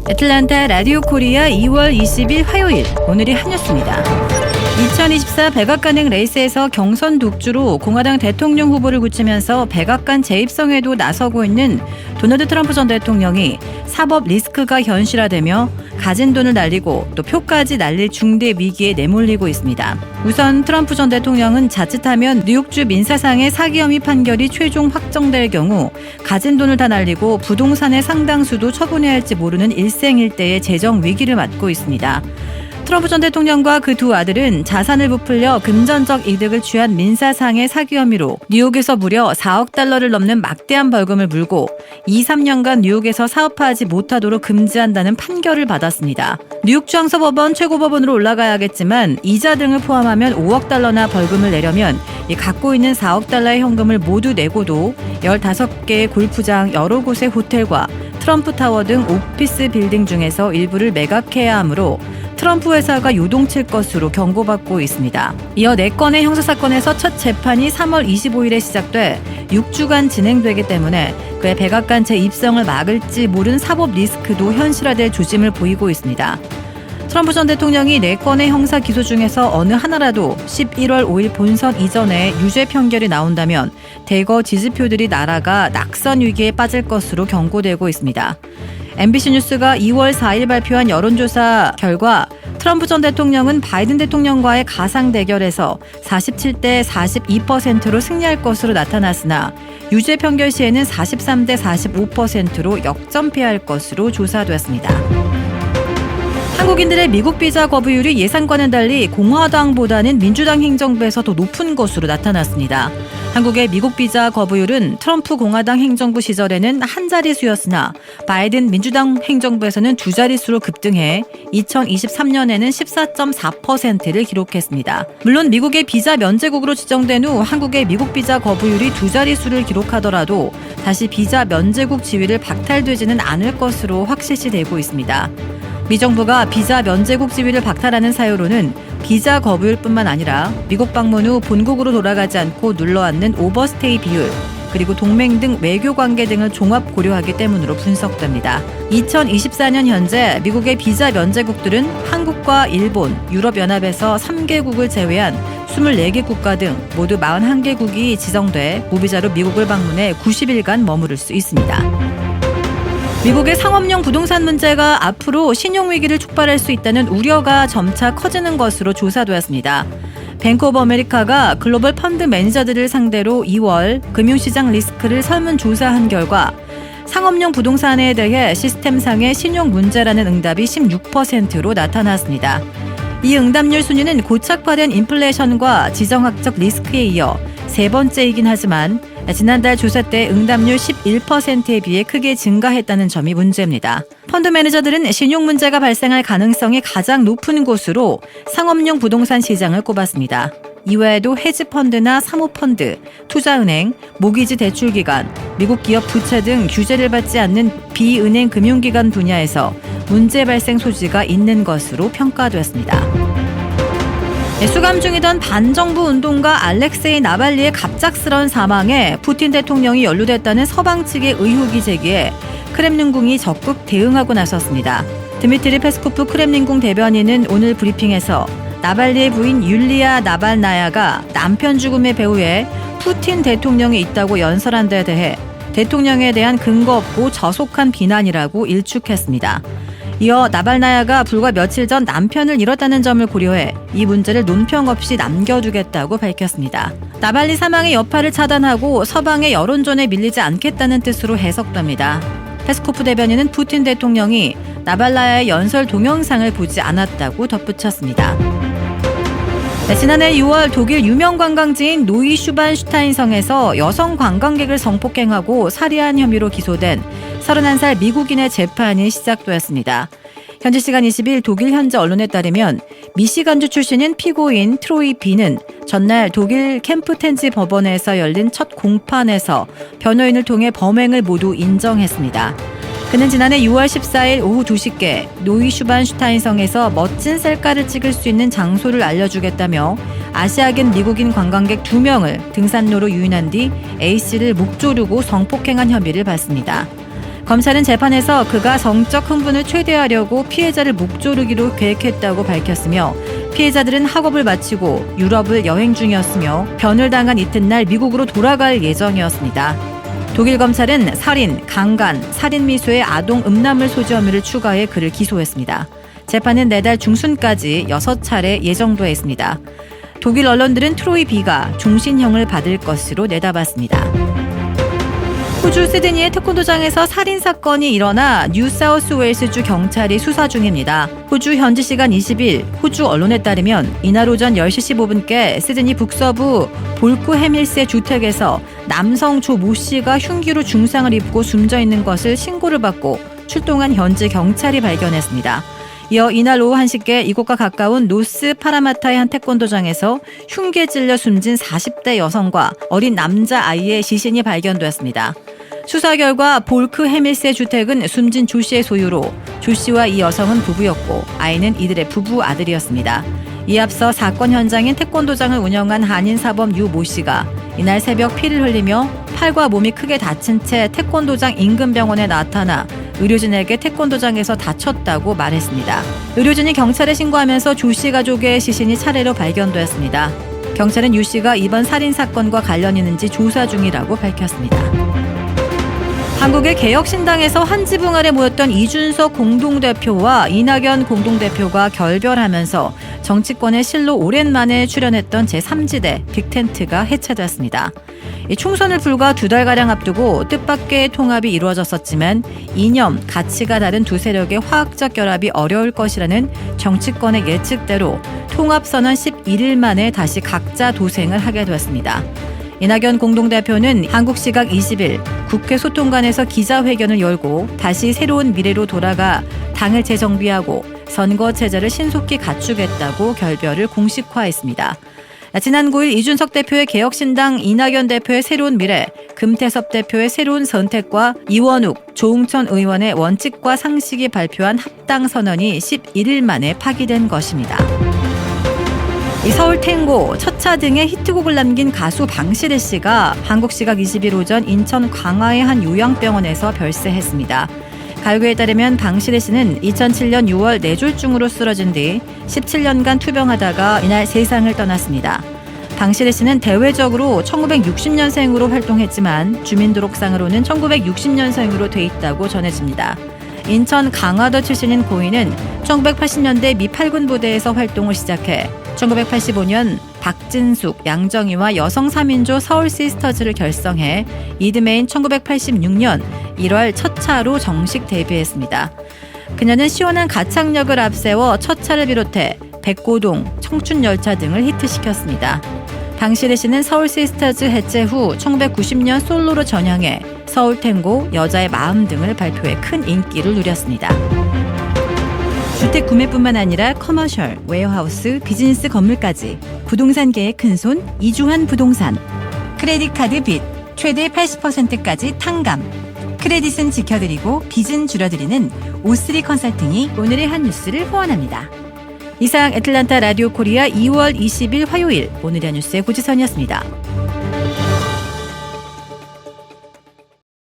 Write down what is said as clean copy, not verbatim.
애틀랜타 라디오 코리아 2월 20일 화요일, 오늘이 한 뉴스입니다. 2024 백악관행 레이스에서 경선 독주로 공화당 대통령 후보를 굳히면서 백악관 재입성에도 나서고 있는 도널드 트럼프 전 대통령이 사법 리스크가 현실화되며 가진 돈을 날리고 또 표까지 날릴 중대 위기에 내몰리고 있습니다. 우선 트럼프 전 대통령은 자칫하면 뉴욕주 민사상의 사기 혐의 판결이 최종 확정될 경우 가진 돈을 다 날리고 부동산의 상당수도 처분해야 할지 모르는 일생일대의 재정 위기를 맞고 있습니다. 트럼프 전 대통령과 그 두 아들은 자산을 부풀려 금전적 이득을 취한 민사상의 사기 혐의로 뉴욕에서 무려 4억 달러를 넘는 막대한 벌금을 물고 2-3년간 뉴욕에서 사업하지 못하도록 금지한다는 판결을 받았습니다. 뉴욕중앙서법원 최고법원으로 올라가야겠지만 이자 등을 포함하면 5억 달러나 벌금을 내려면 갖고 있는 4억 달러의 현금을 모두 내고도 15개의 골프장, 여러 곳의 호텔과 트럼프 타워 등 오피스 빌딩 중에서 일부를 매각해야 하므로 트럼프 회사가 요동칠 것으로 경고받고 있습니다. 이어 4건의 형사사건에서 첫 재판이 3월 25일에 시작돼 6주간 진행되기 때문에 그의 백악관 재입성을 막을지 모르는 사법 리스크도 현실화될 조짐을 보이고 있습니다. 트럼프 전 대통령이 4건의 형사 기소 중에서 어느 하나라도 11월 5일 본선 이전에 유죄 판결이 나온다면 대거 지지표들이 날아가 낙선 위기에 빠질 것으로 경고되고 있습니다. MBC 뉴스가 2월 4일 발표한 여론조사 결과 트럼프 전 대통령은 바이든 대통령과의 가상 대결에서 47대 42%로 승리할 것으로 나타났으나 유죄 판결 시에는 43대 45%로 역전패할 것으로 조사됐습니다. 한국인들의 미국 비자 거부율이 예상과는 달리 공화당보다는 민주당 행정부에서 더 높은 것으로 나타났습니다. 한국의 미국 비자 거부율은 트럼프 공화당 행정부 시절에는 한 자릿수였으나 바이든 민주당 행정부에서는 두 자릿수로 급등해 2023년에는 14.4%를 기록했습니다. 물론 미국의 비자 면제국으로 지정된 후 한국의 미국 비자 거부율이 두 자릿수를 기록하더라도 다시 비자 면제국 지위를 박탈되지는 않을 것으로 확실시되고 있습니다. 미 정부가 비자 면제국 지위를 박탈하는 사유로는 비자 거부율뿐만 아니라 미국 방문 후 본국으로 돌아가지 않고 눌러앉는 오버스테이 비율, 그리고 동맹 등 외교 관계 등을 종합 고려하기 때문으로 분석됩니다. 2024년 현재 미국의 비자 면제국들은 한국과 일본, 유럽연합에서 3개국을 제외한 24개 국가 등 모두 41개국이 지정돼 무비자로 미국을 방문해 90일간 머무를 수 있습니다. 미국의 상업용 부동산 문제가 앞으로 신용위기를 촉발할 수 있다는 우려가 점차 커지는 것으로 조사되었습니다. 뱅크 오브 아메리카가 글로벌 펀드 매니저들을 상대로 2월 금융시장 리스크를 설문조사한 결과 상업용 부동산에 대해 시스템상의 신용 문제라는 응답이 16%로 나타났습니다. 이 응답률 순위는 고착화된 인플레이션과 지정학적 리스크에 이어 세 번째이긴 하지만 지난달 조사 때 응답률 11%에 비해 크게 증가했다는 점이 문제입니다. 펀드 매니저들은 신용 문제가 발생할 가능성이 가장 높은 곳으로 상업용 부동산 시장을 꼽았습니다. 이외에도 헤지펀드나 사모펀드, 투자은행, 모기지 대출기관, 미국 기업 부채 등 규제를 받지 않는 비은행 금융기관 분야에서 문제 발생 소지가 있는 것으로 평가됐습니다. 수감 중이던 반정부 운동가 알렉세이 나발리의 갑작스러운 사망에 푸틴 대통령이 연루됐다는 서방 측의 의혹이 제기해 크렘린궁이 적극 대응하고 나섰습니다. 드미트리 페스코프 크렘린궁 대변인은 오늘 브리핑에서 나발리의 부인 율리아 나발나야가 남편 죽음의 배후에 푸틴 대통령이 있다고 연설한 데 대해 대통령에 대한 근거 없고 저속한 비난이라고 일축했습니다. 이어 나발나야가 불과 며칠 전 남편을 잃었다는 점을 고려해 이 문제를 논평 없이 남겨두겠다고 밝혔습니다. 나발리 사망의 여파를 차단하고 서방의 여론전에 밀리지 않겠다는 뜻으로 해석됩니다. 페스코프 대변인은 푸틴 대통령이 나발나야의 연설 동영상을 보지 않았다고 덧붙였습니다. 지난해 6월 독일 유명 관광지인 노이슈반슈타인 성에서 여성 관광객을 성폭행하고 살해한 혐의로 기소된 31살 미국인의 재판이 시작되었습니다. 현지 시간 20일 독일 현지 언론에 따르면 미시간주 출신인 피고인 트로이 B는 전날 독일 캠프텐지 법원에서 열린 첫 공판에서 변호인을 통해 범행을 모두 인정했습니다. 그는 지난해 6월 14일 오후 2시께 노이슈반슈타인 성에서 멋진 셀카를 찍을 수 있는 장소를 알려주겠다며 아시아계 미국인 관광객 2명을 등산로로 유인한 뒤 A씨를 목 조르고 성폭행한 혐의를 받습니다. 검찰은 재판에서 그가 성적 흥분을 최대화하려고 피해자를 목조르기로 계획했다고 밝혔으며 피해자들은 학업을 마치고 유럽을 여행 중이었으며 변을 당한 이튿날 미국으로 돌아갈 예정이었습니다. 독일 검찰은 살인, 강간, 살인미수의 아동 음란물 소지 혐의를 추가해 그를 기소했습니다. 재판은 내달 중순까지 6차례 예정돼 있습니다. 독일 언론들은 트로이 B가 종신형을 받을 것으로 내다봤습니다. 호주 시드니의 태권도장에서 살인사건이 일어나 뉴사우스웨일스주 경찰이 수사 중입니다. 호주 현지 시간 20일 호주 언론에 따르면 이날 오전 10시 15분께 시드니 북서부 볼크 해밀스의 주택에서 남성 조 모 씨가 흉기로 중상을 입고 숨져 있는 것을 신고를 받고 출동한 현지 경찰이 발견했습니다. 이어 이날 오후 1시께 이곳과 가까운 노스 파라마타의 한 태권도장에서 흉기에 찔려 숨진 40대 여성과 어린 남자아이의 시신이 발견되었습니다. 수사 결과 볼크 해밀스의 주택은 숨진 조 씨의 소유로 조 씨와 이 여성은 부부였고 아이는 이들의 부부 아들이었습니다. 이에 앞서 사건 현장인 태권도장을 운영한 한인사범 유 모 씨가 이날 새벽 피를 흘리며 팔과 몸이 크게 다친 채 태권도장 인근 병원에 나타나 의료진에게 태권도장에서 다쳤다고 말했습니다. 의료진이 경찰에 신고하면서 조 씨 가족의 시신이 차례로 발견되었습니다. 경찰은 유 씨가 이번 살인사건과 관련이 있는지 조사 중이라고 밝혔습니다. 한국의 개혁신당에서 한 지붕 아래 모였던 이준석 공동대표와 이낙연 공동대표가 결별하면서 정치권의 실로 오랜만에 출연했던 제3지대 빅텐트가 해체됐습니다. 총선을 불과 2달가량 앞두고 뜻밖의 통합이 이루어졌었지만 이념, 가치가 다른 두 세력의 화학적 결합이 어려울 것이라는 정치권의 예측대로 통합선언 11일 만에 다시 각자 도생을 하게 됐습니다. 이낙연 공동대표는 한국 시각 20일 국회 소통관에서 기자회견을 열고 다시 새로운 미래로 돌아가 당을 재정비하고 선거 체제를 신속히 갖추겠다고 결별을 공식화했습니다. 지난 9일 이준석 대표의 개혁신당, 이낙연 대표의 새로운 미래, 금태섭 대표의 새로운 선택과 이원욱, 조응천 의원의 원칙과 상식이 발표한 합당선언이 11일 만에 파기된 것입니다. 서울 탱고, 첫차 등의 히트곡을 남긴 가수 방시래 씨가 한국 시각 20일 오전 인천 광화의 한 요양병원에서 별세했습니다. 가요계에 따르면 방시래 씨는 2007년 6월 뇌졸중으로 쓰러진 뒤 17년간 투병하다가 이날 세상을 떠났습니다. 방시래 씨는 대외적으로 1960년생으로 활동했지만 주민등록상으로는 1960년생으로 돼 있다고 전해집니다. 인천 강화도 출신인 고인은 1980년대 미 8군 부대에서 활동을 시작해 1985년 박진숙, 양정희와 여성 3인조 서울 시스터즈를 결성해 이듬해인 1986년 1월 첫 차로 정식 데뷔했습니다. 그녀는 시원한 가창력을 앞세워 첫 차를 비롯해 백고동, 청춘열차 등을 히트시켰습니다. 방시래 씨는 서울 시스터즈 해체 후 1990년 솔로로 전향해 서울탱고, 여자의 마음 등을 발표해 큰 인기를 누렸습니다. 주택 구매뿐만 아니라 커머셜, 웨어하우스, 비즈니스 건물까지 부동산계의 큰손 이주환 부동산. 크레딧 카드 빚 최대 80%까지 탕감. 크레딧은 지켜드리고 빚은 줄여드리는 O3 컨설팅이 오늘의 한 뉴스를 후원합니다. 이상 애틀란타 라디오 코리아 2월 20일 화요일 오늘의 뉴스의 고지선이었습니다.